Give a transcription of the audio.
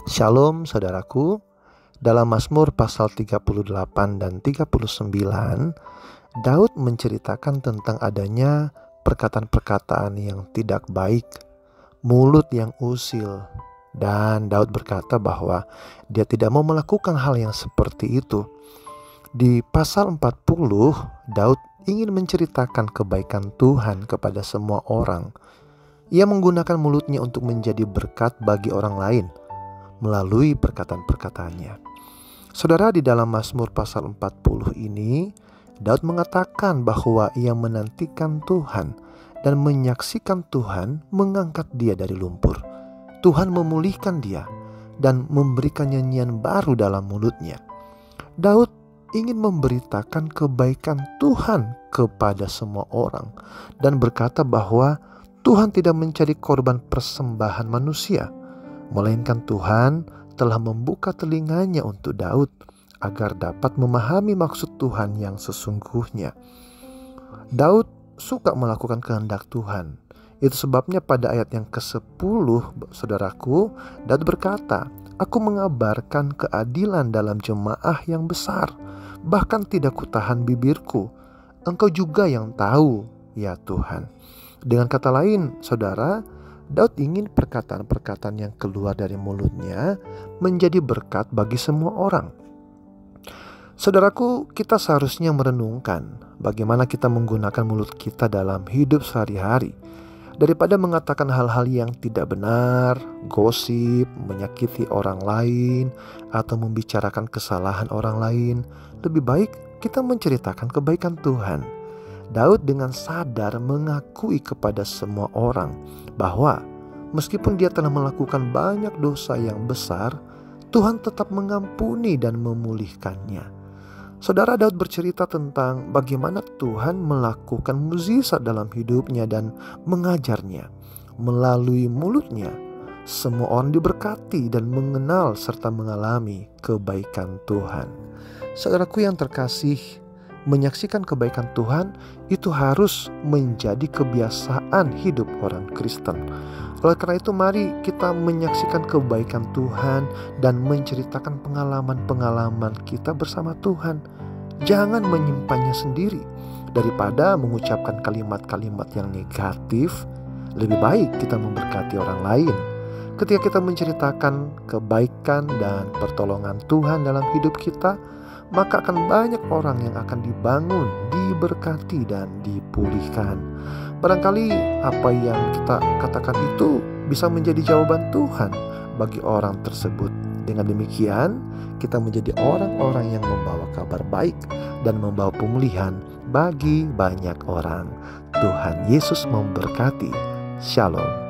Shalom saudaraku, dalam Mazmur pasal 38 dan 39, Daud menceritakan tentang adanya perkataan-perkataan yang tidak baik, mulut yang usil, dan Daud berkata bahwa dia tidak mau melakukan hal yang seperti itu. Di pasal 40, Daud ingin menceritakan kebaikan Tuhan kepada semua orang. Ia menggunakan mulutnya untuk menjadi berkat bagi orang lain melalui perkataan-perkataannya. Saudara, di dalam Mazmur pasal 40 ini, Daud mengatakan bahwa ia menantikan Tuhan dan menyaksikan Tuhan mengangkat dia dari lumpur. Tuhan memulihkan dia dan memberikan nyanyian baru dalam mulutnya. Daud ingin memberitakan kebaikan Tuhan kepada semua orang dan berkata bahwa Tuhan tidak mencari korban persembahan manusia, melainkan Tuhan telah membuka telinganya untuk Daud agar dapat memahami maksud Tuhan yang sesungguhnya. Daud suka melakukan kehendak Tuhan. Itu sebabnya pada ayat yang ke-10, saudaraku, Daud berkata, "Aku mengabarkan keadilan dalam jemaah yang besar, bahkan tidak kutahan bibirku. Engkau juga yang tahu, ya Tuhan." Dengan kata lain, saudara, Daud ingin perkataan-perkataan yang keluar dari mulutnya menjadi berkat bagi semua orang. Saudaraku, kita seharusnya merenungkan bagaimana kita menggunakan mulut kita dalam hidup sehari-hari. Daripada mengatakan hal-hal yang tidak benar, gosip, menyakiti orang lain, atau membicarakan kesalahan orang lain, lebih baik kita menceritakan kebaikan Tuhan. Daud dengan sadar mengakui kepada semua orang bahwa meskipun dia telah melakukan banyak dosa yang besar, Tuhan tetap mengampuni dan memulihkannya. Saudara, Daud bercerita tentang bagaimana Tuhan melakukan mukjizat dalam hidupnya dan mengajarnya. Melalui mulutnya, semua orang diberkati dan mengenal serta mengalami kebaikan Tuhan. Saudaraku yang terkasih, menyaksikan kebaikan Tuhan itu harus menjadi kebiasaan hidup orang Kristen. Oleh karena itu, mari kita menyaksikan kebaikan Tuhan dan menceritakan pengalaman-pengalaman kita bersama Tuhan. Jangan menyimpannya sendiri. Daripada mengucapkan kalimat-kalimat yang negatif, lebih baik kita memberkati orang lain. Ketika kita menceritakan kebaikan dan pertolongan Tuhan dalam hidup kita, maka akan banyak orang yang akan dibangun, diberkati, dan dipulihkan. Barangkali apa yang kita katakan itu bisa menjadi jawaban Tuhan bagi orang tersebut. Dengan demikian, kita menjadi orang-orang yang membawa kabar baik dan membawa pemulihan bagi banyak orang. Tuhan Yesus memberkati. Shalom.